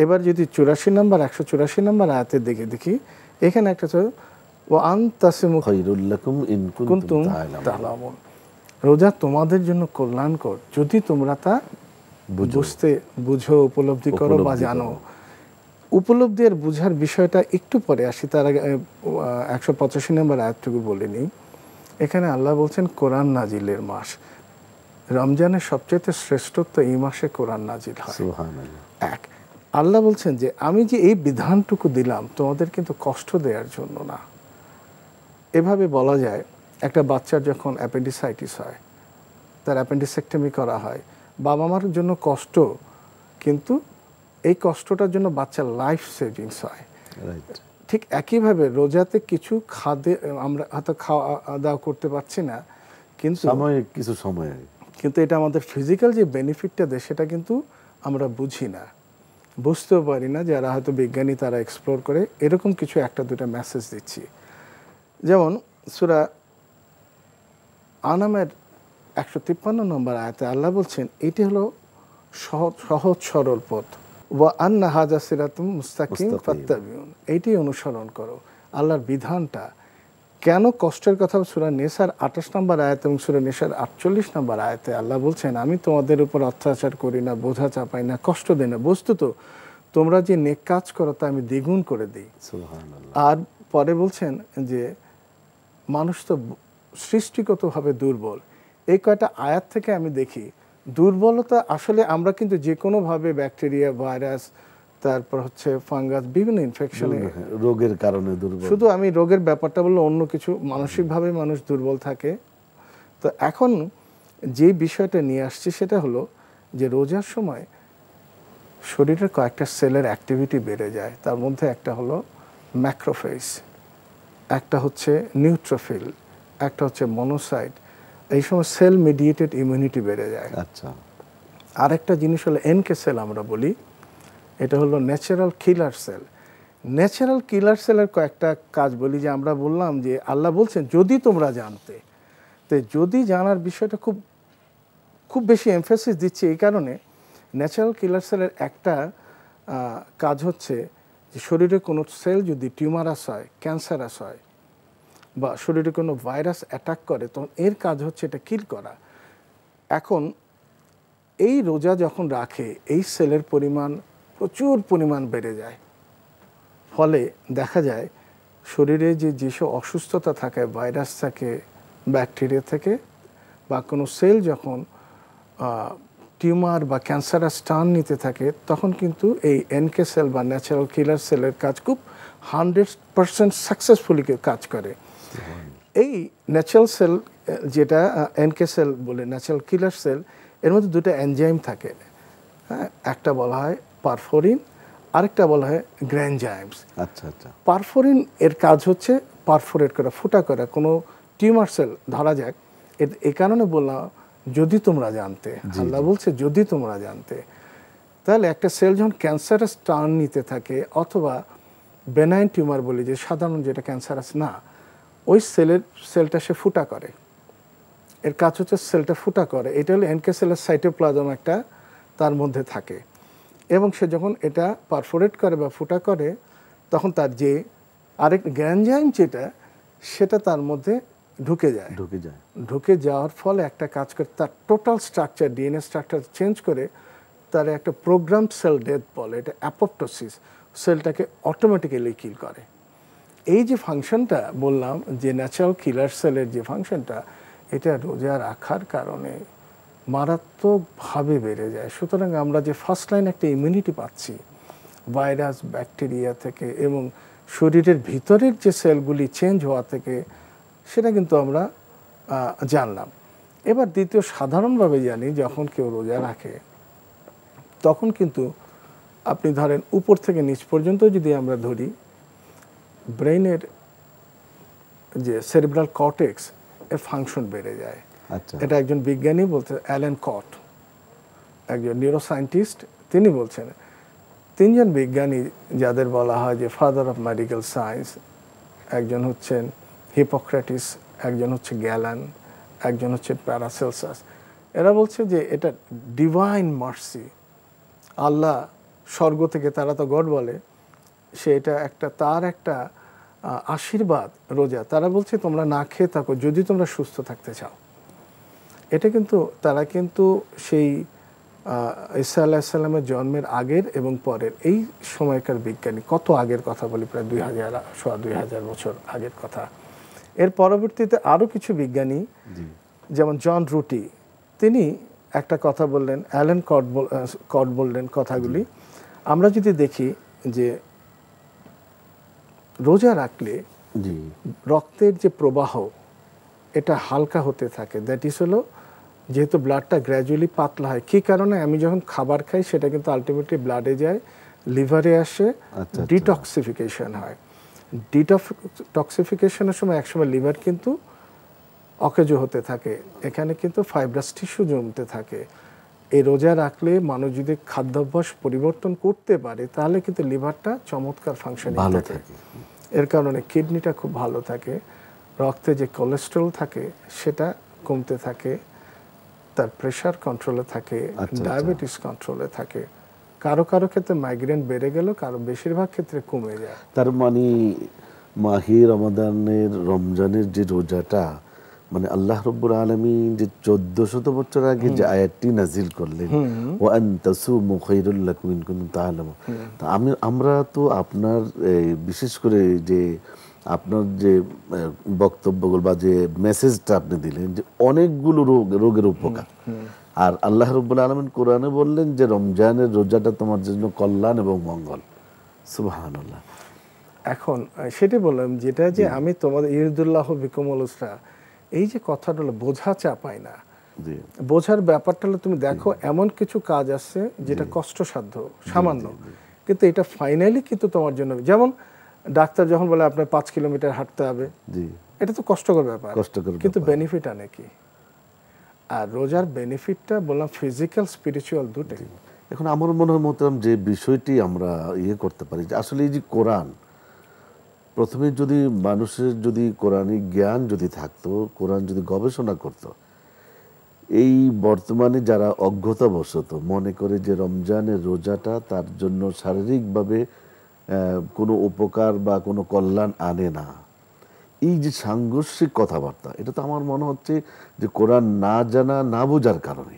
এবার যদি 84 নম্বর 184 নম্বর আয়াতের দিকে দেখি, এখানে একটা ছিল ও আনতাসিমু খায়রুল লাকুম ইন কুনতুম কুনতুম তা'লামুন। তা'লামুন। রোজা তোমাদের জন্য কল্যাণকর যদি তোমরা তা বুঝতে বুঝো, উপলব্ধি করো বা উপলব্ধি জানো। করো। উপলব্ধি আর বুঝার বিষয়টা একটু পরে আসি, তার আগে 185 নম্বর আয়াতটুকু বলে নিই। এখানে আল্লাহ বলছেন কোরআন নাজিলের মাস। রমজানের সবচেয়ে শ্রেষ্ঠত্ব এই মাসে কোরআন নাজিল হয়। সুবহানাল্লাহ। এক, আল্লাহ বলছেন যে আমি যে এই বিধানটুকু দিলাম তোমাদের কিন্তু কষ্ট দেওয়ার জন্য না। এভাবে বলা যায়, একটা বাচ্চার যখন অ্যাপেন্ডিসাইটিস হয়, তার অ্যাপেন্ডিসেক্টমি করা হয়, বাবা মার জন্য কষ্ট, কিন্তু এই কষ্টটার জন্য বাচ্চার লাইফ সেভিংস হয়। রাইট। ঠিক একইভাবে রোজাতে কিছু খাদ্যে আমরা হয়তো খাওয়া দাওয়া করতে পারছি না, কিন্তু কিছু সময় কিন্তু এটা আমাদের ফিজিক্যাল যে বেনিফিটটা দেয় সেটা কিন্তু আমরা বুঝি না, বুঝতেও পারি না। যারা হয়তো বিজ্ঞানী তারা এক্সপ্লোর করে, এরকম কিছু একটা দুটা মেসেজ দিচ্ছি। যেমন সূরা আনামের 153 নম্বর আয়াতে আল্লাহ বলছেন এটি হলো সহজ সরল পথ। ওয়া আন্না হাযা সিরাতুম মুস্তাকিম ফাত্তাবিউন, এইটি অনুসরণ করো। আল্লাহর বিধানটা কেন কষ্টের কথা সূরা নিসার 28 নম্বর আয়াত এবং সূরা নিসার 48 নম্বর আয়াতে আল্লাহ বলছেন আমি তোমাদের উপর অত্যাচার করি না, বোঝা চাপাই না, কষ্ট দেই না, বস্তুত তোমরা যে নেক কাজ করো তা আমি দ্বিগুণ করে দিই। সুবহানাল্লাহ। আর পরে বলছেন যে মানুষ তো সৃষ্টিগতভাবে দুর্বল। এই কয়টা আয়াত থেকে আমি দেখি দুর্বলতা আসলে আমরা কিন্তু যে কোনোভাবে ব্যাকটেরিয়া, ভাইরাস, তারপর হচ্ছে ফাঙ্গাস, বিভিন্ন ইনফেকশনে রোগের কারণে দুর্বল। শুধু আমি রোগের ব্যাপারটা বললে অন্য কিছু, মানসিকভাবে মানুষ দুর্বল থাকে। তো এখন যে বিষয়টা নিয়ে আসছি সেটা হলো যে রোজার সময় শরীরের কয়েকটা সেলের অ্যাক্টিভিটি বেড়ে যায়। তার মধ্যে একটা হলো ম্যাক্রোফেজ, একটা হচ্ছে নিউট্রোফিল, একটা হচ্ছে মনোসাইট। এই সময় সেল মিডিয়েটেড ইমিউনিটি বেড়ে যায়। আচ্ছা। আরেকটা জিনিস হলো এনকে সেল আমরা বলি, এটা হলো ন্যাচারাল কিলার সেল। ন্যাচারাল কিলার সেলের কয়েকটা কাজ বলি, যে আমরা বললাম যে আল্লাহ বলছেন যদি তোমরা জানতে। তো যদি জানার বিষয়টা খুব খুব বেশি এমফেসিস দিচ্ছে এই কারণে, ন্যাচারাল কিলার সেলের একটা কাজ হচ্ছে যে শরীরে কোনো সেল যদি টিউমারাস হয়, ক্যান্সারাস হয়, বা শরীরে কোনো ভাইরাস অ্যাটাক করে, তখন এর কাজ হচ্ছে এটা কিল করা। এখন এই রোজা যখন রাখে এই সেলের পরিমাণ প্রচুর পরিমাণ বেড়ে যায়, ফলে দেখা যায় শরীরে যেসব অসুস্থতা থাকে, ভাইরাস থাকে, ব্যাকটেরিয়া থেকে, বা কোনো সেল যখন টিউমার বা ক্যান্সারাস টার্ন নিতে থাকে, তখন কিন্তু এই এনকে সেল বা ন্যাচারাল কিলার সেলের কাজ খুব 100% সাকসেসফুলি কাজ করে। এই ন্যাচারাল সেল যেটা এনকে সেল বলে, ন্যাচারাল কিলার সেল, এর মধ্যে দুটো এনজাইম থাকে। হ্যাঁ, একটা বলা হয় পারফোরিন, আরেকটা বলা হয় গ্র্যানজাইমস। আচ্ছা আচ্ছা। পারফোরিন এর কাজ হচ্ছে পারফোরেট করা, ফুটা করা কোনো টিউমার সেল ধরা যাক। এই কারণে বললাম যদি তোমরা জানতে, আল্লাহ বলছে যদি তোমরা জানতে। তাহলে একটা সেল যখন ক্যান্সারাস টার্ন নিতে থাকে, অথবা বেনাইন টিউমার বলি যে সাধারণ যেটা ক্যান্সারাস না, ওই সেলটা সে ফুটা করে। এর কাজ হচ্ছে সেলটা ফুটা করে। এটা হলো এনকে সেলের সাইটোপ্লাজম একটা তার মধ্যে থাকে, এবং সে যখন এটা পারফোরেট করে বা ফুটা করে, তখন তার যে আরেক গ্র্যানজাইম যেটা, সেটা তার মধ্যে ঢুকে যাওয়ার ফলে একটা কাজ করে, তার total structure, DNA structure change করে তার একটা প্রোগ্রাম সেল ডেথ বলে, এটা অ্যাপোপ্টোসিস, সেলটাকে অটোমেটিক্যালি কিল করে। এই যে ফাংশনটা বললাম যে ন্যাচারাল কিলার সেলের যে ফাংশনটা, এটা রোজা রাখার কারণে মারাত্মকভাবে বেড়ে যায়। সুতরাং আমরা যে ফার্স্ট লাইন একটা ইমিউনিটি পাচ্ছি ভাইরাস, ব্যাকটেরিয়া থেকে, এবং শরীরের ভিতরের যে সেলগুলি চেঞ্জ হওয়া থেকে, সেটা কিন্তু আমরা জানলাম। এবার দ্বিতীয় সাধারণভাবে জানি, যখন কেউ রোজা রাখে তখন কিন্তু আপনি ধরেন উপর থেকে নিচ পর্যন্ত যদি আমরা ধরি, ব্রেইনের যে সেরিব্রাল কর্টেক্স এর ফাংশন বেড়ে যায়। আচ্ছা। এটা একজন বিজ্ঞানী বলতে, অ্যালেন কট, একজন নিউরোসায়েন্টিস্ট, তিনি বলছেন। তিনজন বিজ্ঞানী যাদের বলা হয় যে ফাদার অফ মেডিকেল সায়েন্স, একজন হচ্ছেন হিপোক্রেটিস, একজন হচ্ছে গ্যালান, একজন হচ্ছে প্যারাসেলসাস। এরা বলছে যে এটা ডিভাইন মার্সি, আল্লাহ স্বর্গ থেকে, তারা তো গড বলে, সে এটা একটা তার একটা আশীর্বাদ রোজা, তারা বলছে তোমরা না খেয়ে থাকো যদি তোমরা সুস্থ থাকতে চাও। এটা কিন্তু তারা কিন্তু সেই ঈসা আলাইহিস সালামের জন্মের আগের এবং পরের এই সময়কার বিজ্ঞানী, কত আগের কথা বলি, প্রায় 2000 বছর আগের কথা। এর পরবর্তীতে আরও কিছু বিজ্ঞানী যেমন জন রুটি, তিনি একটা কথা বললেন, অ্যালেন কট বললেন কথাগুলি। আমরা যদি দেখি যে রোজা রাখলে রক্তের যে প্রবাহ এটা হালকা হতে থাকে, দ্যাট ইজ হলো যেহেতু ব্লাডটা গ্র্যাজুয়ালি পাতলা হয়। কী কারণে? আমি যখন খাবার খাই সেটা কিন্তু আলটিমেটলি ব্লাডে যায়, লিভারে আসে, ডিটক্সিফিকেশন হয়। ডিটক্সিফিকেশনের সময় একসময় লিভার কিন্তু অকেজো হতে থাকে, এখানে কিন্তু ফাইব্রাস টিস্যু জমতে থাকে। এই রোজা রাখলে মানুষ যদি খাদ্যাভ্যাস পরিবর্তন করতে পারে তাহলে কিন্তু লিভারটা চমৎকার ফাংশনিং থাকে। এর কারণে কিডনিটা খুব ভালো থাকে, রক্তে যে কোলেস্টেরল থাকে সেটা কমতে থাকে, তার প্রেশার কন্ট্রোলে থাকে, ডায়াবেটিস কন্ট্রোলে থাকে। কারো কারো ক্ষেত্রে মাইগ্রেন বেড়ে গেল, কারো বেশিরভাগ ক্ষেত্রে কমে যায়। তার মানে মাহে রমাদানের, রমজানের যে রোজাটা, মানে আল্লাহ রাব্বুল আলামিন যে 1400 বছর আগে যে আয়াতটি নাজিল করলেন, ওয়া আন তাসুমু খায়রুল লাকুম ইন কুনতুম তা'লামুন। তা আমরা তো আপনার বিশেষ করে যে আপনার যে বক্তব্যগুলো বা যে মেসেজটা আপনি দিলেন যে অনেকগুলো রোগের উপকার, আর আল্লাহ রাব্বুল আলামিন কোরআনে বললেন যে রমজানের রোজাটা তোমার জন্য কল্যাণ এবং মঙ্গল। সুবহানাল্লাহ। এখন সেটাই বললাম, যেটা যে আমি তোমাদের ইরদুল্লাহ বিকুমুল উসরা, এই যে কথাটা হলো বোঝা চাপায় না। বোঝার ব্যাপারটা হলো তুমি দেখো এমন কিছু কাজ আছে যেটা কষ্টসাধ্য সামান্য, কিন্তু এটা ফাইনালি কিন্তু তোমার জন্য, যেমন ডাক্তার যখন বলে আপনার 5 কিলোমিটার হাঁটতে হবে, এটা তো কষ্টকর ব্যাপার, কিন্তু বেনিফিট আনে কি? আর রোজার বেনিফিটটা বললাম ফিজিক্যাল স্পিরিচুয়াল দুটোই। এখন আমার মনে হয় মতলাম যে বিষয়টি আমরা করতে পারি যে আসলে এই যে কোরআন, প্রথমে যদি মানুষের যদি কোরআনিক জ্ঞান যদি থাকতো, কোরআন যদি গবেষণা করত, এই বর্তমানে যারা অজ্ঞতাবশত মনে করে যে রমজানের রোজাটা তার জন্য শারীরিকভাবে কোনো উপকার বা কোনো কল্যাণ আনে না, এই যে সাংঘর্ষিক কথাবার্তা, এটা তো আমার মনে হচ্ছে যে কোরআন না জানা, না বোঝার কারণে।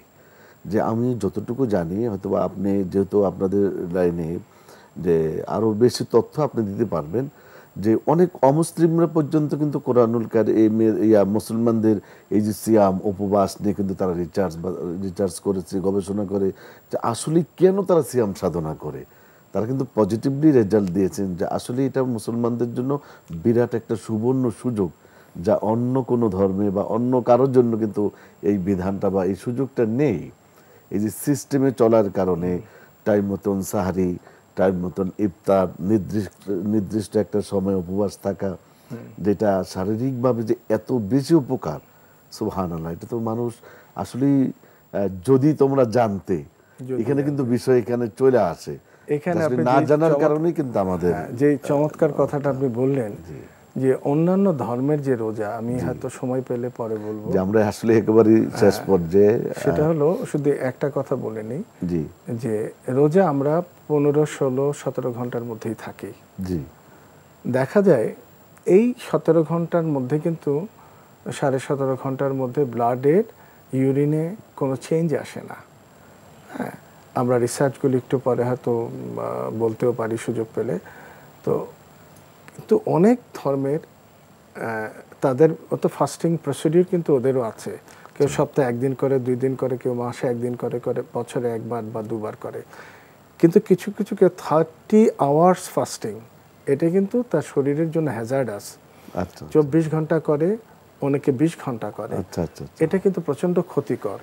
যে আমি যতটুকু জানি, হয়তো আপনি যেহেতু আপনাদের লাইনে যে আরও বেশি তথ্য আপনি দিতে পারবেন, যে অনেক অমুসলিমরা পর্যন্ত কিন্তু কোরআনুল মুসলমানদের এই যে সিয়াম উপবাস নিয়ে কিন্তু তারা রিসার্চ করেছে, গবেষণা করে যে আসলে কেন তারা সিয়াম সাধনা করে। তারা কিন্তু পজিটিভলি রেজাল্ট দিয়েছেন যে আসলে এটা মুসলমানদের জন্য বিরাট একটা সুবর্ণ সুযোগ, যা অন্য কোনো ধর্মে বা অন্য কারোর জন্য কিন্তু এই বিধানটা বা এই সুযোগটা নেই। এই যে সিস্টেমে চলার কারণে টাইম মতন সাহারি, টাইম মতন ইফতার, নির্দিষ্ট একটা সময় উপবাস থাকা, যেটা শারীরিকভাবে যে এত বেশি উপকার, সুবহানাল্লাহ। এটা তো মানুষ আসলেই যদি তোমরা জানতে, এখানে কিন্তু বিষয় এখানে চলে আসে, এখানে আপনি না জানার কারণেই কিন্তু আমাদের যে চমৎকার কথাটা আপনি বললেন যে অন্যান্য ধর্মের যে রোজা, আমি হয়তো সময় পেলে পরে বলবো, যে আমরা আসলে একেবারে শেষ পর্যায়ে, সেটা হলো শুধু একটা কথা বলে নিই যে রোজা আমরা 15, 16, 17 ঘন্টার মধ্যেই থাকি। দেখা যায় এই 17 ঘন্টার মধ্যে কিন্তু 17.5 ঘন্টার মধ্যে ব্লাডের ইউরিনে কোনো চেঞ্জ আসে না। হ্যাঁ, আমরা রিসার্চগুলি একটু পরে হয়তো বলতেও পারি সুযোগ পেলে। তো কিন্তু অনেক ধর্মের তাদের অত ফাস্টিং প্রসিডিউর কিন্তু ওদেরও আছে। কেউ সপ্তাহে 1 দিন করে, 2 দিন করে, কেউ মাসে 1 দিন করে, বছরে 1 বার বা 2 বার করে। কিন্তু কিছু কেউ 30 আওয়ার্স ফাস্টিং, এটা কিন্তু তার শরীরের জন্য হ্যাজার্ডাস। 24 ঘন্টা করে, অনেকে 20 ঘন্টা করে। এটা কিন্তু প্রচণ্ড ক্ষতিকর।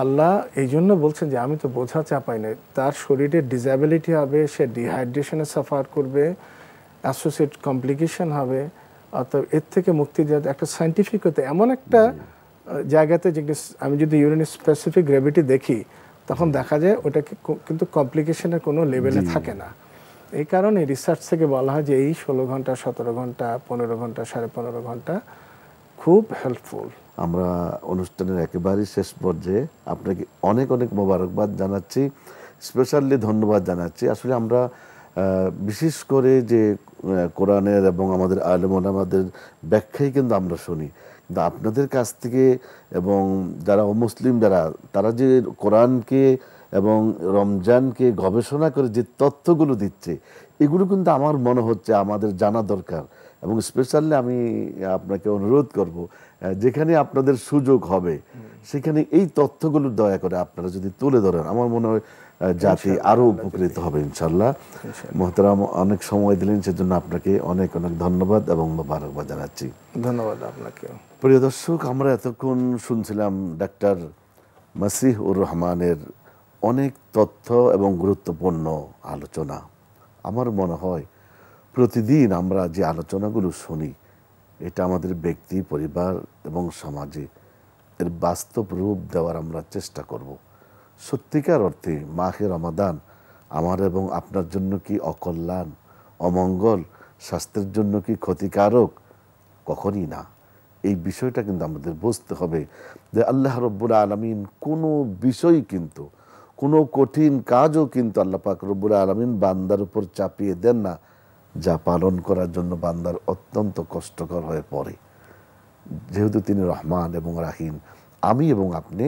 আল্লাহ এই জন্য বলছেন যে আমি তো বোঝা চাপাই না, তার শরীরে ডিসএবিলিটি হবে, সে ডিহাইড্রেশনে সাফার করবে, অ্যাসোসিয়েট কমপ্লিকেশন হবে। অর্থাৎ এর থেকে মুক্তি দেওয়া একটা সায়েন্টিফিক হতে এমন একটা জায়গাতে, যে আমি যদি ইউরিন স্পেসিফিক গ্র্যাভিটি দেখি তখন দেখা যায় ওটাকে কিন্তু কমপ্লিকেশনের কোনো লেভেলে থাকে না। এই কারণে রিসার্চ থেকে বলা হয় যে এই 16 ঘন্টা, 17 ঘন্টা, 15 ঘন্টা, 15.5 ঘন্টা খুব হেল্পফুল। আমরা অনুষ্ঠানের একেবারেই শেষ পর্যায়ে আপনাকে অনেক অনেক মোবারকবাদ জানাচ্ছি, স্পেশালি ধন্যবাদ জানাচ্ছি। আসলে আমরা বিশেষ করে যে কোরআনের এবং আমাদের আলেম ওলামাদের ব্যাখ্যাই কিন্তু আমরা শুনি, কিন্তু আপনাদের কাছ থেকে এবং যারা অমুসলিম যারা তারা যে কোরআনকে এবং রমজানকে গবেষণা করে যে তথ্যগুলো দিচ্ছে এগুলো কিন্তু আমার মনে হচ্ছে আমাদের জানা দরকার। এবং স্পেশালি আমি আপনাকে অনুরোধ করব যেখানে আপনাদের সুযোগ হবে সেখানে এই তথ্যগুলো দয়া করে আপনারা যদি তুলে ধরেন আমার মনে হয় জাতি আরো উপকৃত হবে ইনশাল্লাহ। মোহতারাম অনেক সময় দিলেন সেজন্য আপনাকে অনেক অনেক ধন্যবাদ এবং মোবারকবাদ জানাচ্ছি। ধন্যবাদ আপনাকে। প্রিয় দর্শক, আমরা এতক্ষণ শুনছিলাম ডাক্তার মাসিহুর রহমানের অনেক তথ্য এবং গুরুত্বপূর্ণ আলোচনা। আমার মনে হয় প্রতিদিন আমরা যে আলোচনাগুলো শুনি এটা আমাদের ব্যক্তি, পরিবার এবং সমাজে এর বাস্তব রূপ দেওয়ার আমরা চেষ্টা করব। সত্যিকার অর্থে মাহে রমাদান আমার এবং আপনার জন্য কি অকল্যাণ, অমঙ্গল, স্বাস্থ্যের জন্য কি ক্ষতিকারক? কখনই না। এই বিষয়টা কিন্তু আমাদের বুঝতে হবে যে আল্লাহ রব্বুল আলামিন কোনো বিষয় কিন্তু, কোনো কঠিন কাজও কিন্তু আল্লাহ পাক রব্বুল আলামিন বান্দার উপর চাপিয়ে দেন না যা পালন করার জন্য বান্দার অত্যন্ত কষ্টকর হয়ে পড়ে। যেহেতু তিনি রহমান এবং রাহিম, আমি এবং আপনি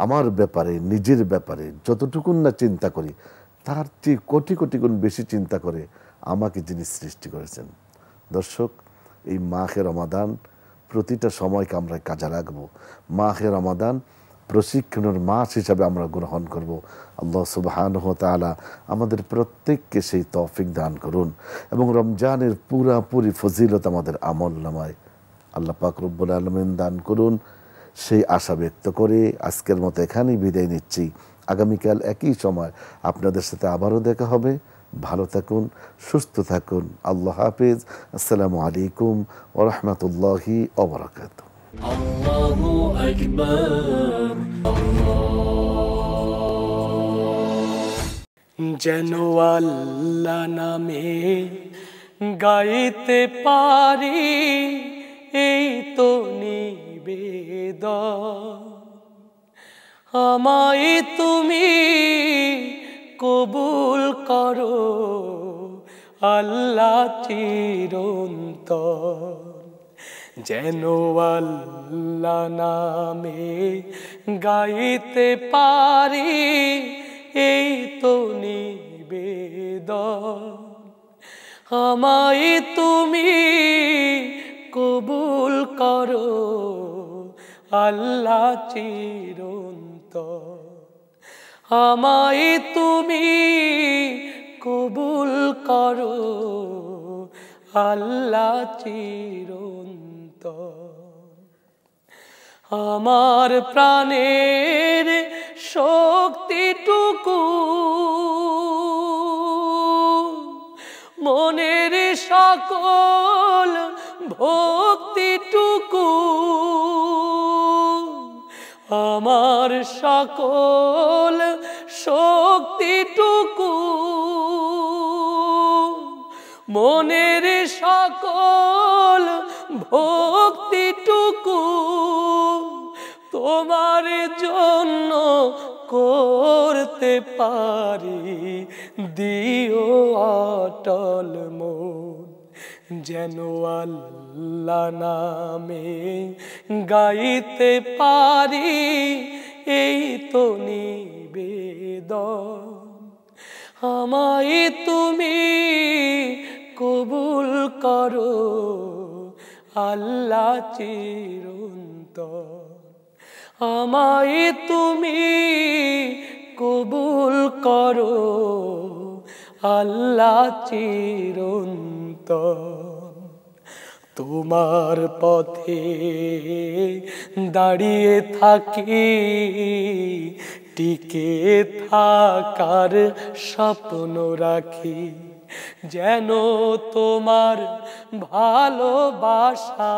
আমার ব্যাপারে, নিজের ব্যাপারে যতটুকুন না চিন্তা করি তার চেয়ে কোটি কোটি গুণ বেশি চিন্তা করে আমাকে যিনি সৃষ্টি করেছেন। দর্শক, এই মাহে রমাদান প্রতিটা সময়কে আমরা কাজে রাখবো। মাহে রমাদান প্রশিক্ষণের মাস হিসাবে আমরা গ্রহণ করব। আল্লাহ সুবহানাহু ওয়া তাআলা আমাদের প্রত্যেককে সেই তৌফিক দান করুন এবং রমজানের পুরাপুরি ফজিলত আমাদের আমল নামায় আল্লাহ পাক রব্বুল আলামিন দান করুন, সেই আশা ব্যক্ত করে আজকের মতো এখানেই বিদায় নিচ্ছি। আগামীকাল একই সময় আপনাদের সাথে আবারও দেখা হবে। ভালো থাকুন, সুস্থ থাকুন। আল্লাহ হাফেজ। আসসালামু আলাইকুম ওয়া রাহমাতুল্লাহি ওয়া বারাকাতুহু। আল্লাহু আকবার। যেন আল্লাহ নামে গাইতে পারি এই তো নিবেদন, আমায় তুমি কবুল করো আল্লাহ চিরন্তন। যেন আল্লাহ নামে গাইতে পারি এই তো নিবেদন, আমায় তুমি কবুল করো আল্লাহ চিরন্তন, আমায় তুমি কবুল করো আল্লাহ চিরন্তন। আমার প্রাণের শক্তিটুকু, মনের সকল ভক্তিটুকু, আমার সকল শক্তিটুকু, মনের সকল ভক্তিটুকু তোমার জন্য করতে পারি, দিও অটল মন। যেন আল্লাহ নামে গাইতে পারি এই তো নিবেদন, আমায় তুমি কবুল করো আল্লাহ চিরন্তন, আমায় তুমি কবুল করো আল্লাহ চিরন্তন। তোমার পথে দাঁড়িয়ে থাকি, টিকে থাকার স্বপ্ন রাখি, যেন তোমার ভালোবাসা,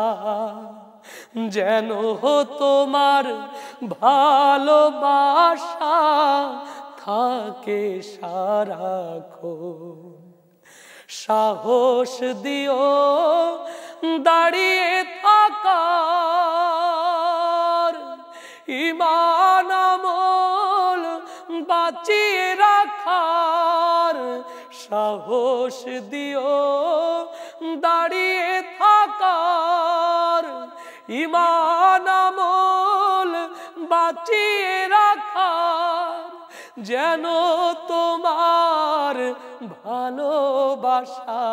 যেন তোমার ভালোবাসা থাকে সারাক্ষণ। সাহস দিও দাঁড়িয়ে থাকার, ঈমান আমল বাঁচিয়ে রাখার সাহস দিও দাঁড়িয়ে থাকার, ঈমান আমল বাঁচিয়ে রাখার, যেন তোমার ভালোবাসা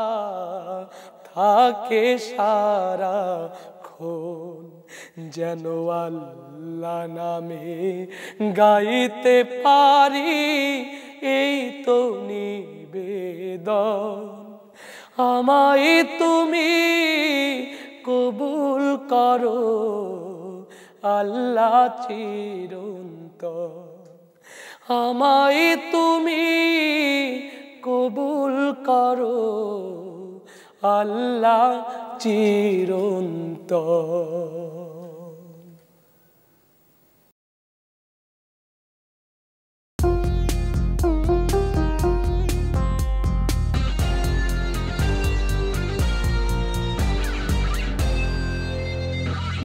থাকে সারাক্ষণ, যেন আল্লাহ নামে গাইতে পারি এই তো নিবেদন। আমায় তুমি কবুল করো আল্লাহ চিরন্তন, আমায় তুমি কবুল করো আল্লাহ চিরন্তন।